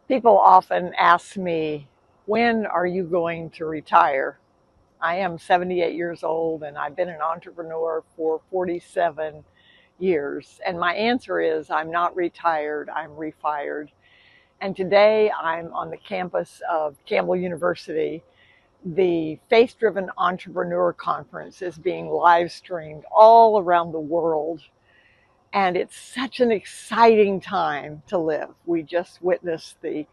People often ask me, when are you going to retire? I am 78 years old and I've been an entrepreneur for 47 years. And my answer is I'm not retired, I'm refired. And today I'm on the campus of Campbell University. The Faith Driven Entrepreneur Conference is being live streamed all around the world. And it's such an exciting time to live. We just witnessed the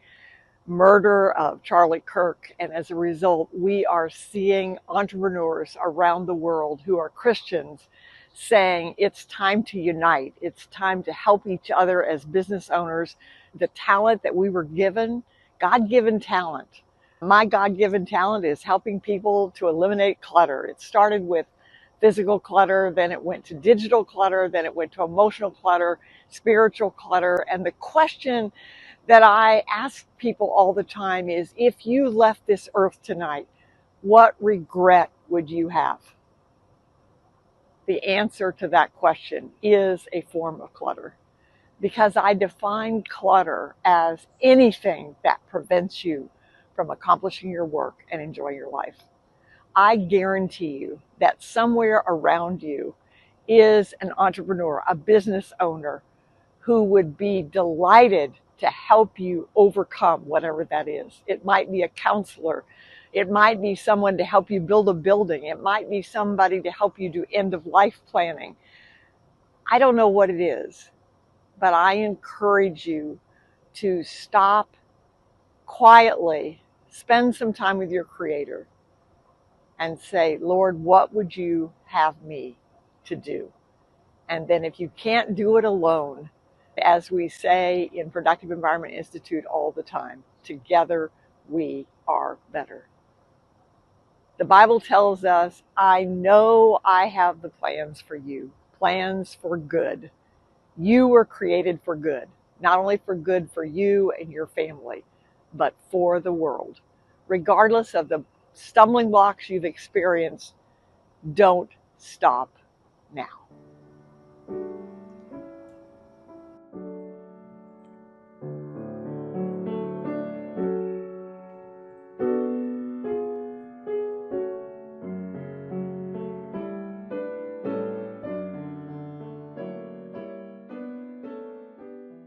murder of Charlie Kirk. And as a result, we are seeing entrepreneurs around the world who are Christians saying it's time to unite. It's time to help each other as business owners. The talent that we were given, God-given talent. My God-given talent is helping people to eliminate clutter. It started with physical clutter, then it went to digital clutter, then it went to emotional clutter, spiritual clutter. And the question that I ask people all the time is, if you left this earth tonight, what regret would you have? The answer to that question is a form of clutter, because I define clutter as anything that prevents you from accomplishing your work and enjoying your life. I guarantee you that somewhere around you is an entrepreneur, a business owner who would be delighted to help you overcome whatever that is. It might be a counselor. It might be someone to help you build a building. It might be somebody to help you do end of life planning. I don't know what it is, but I encourage you to stop quietly, spend some time with your Creator, and say, Lord, what would you have me to do? And then if you can't do it alone, as we say in Productive Environment Institute all the time, together we are better. The Bible tells us, I know I have the plans for you, plans for good. You were created for good, not only for good for you and your family, but for the world. Regardless of the stumbling blocks you've experienced, don't stop now.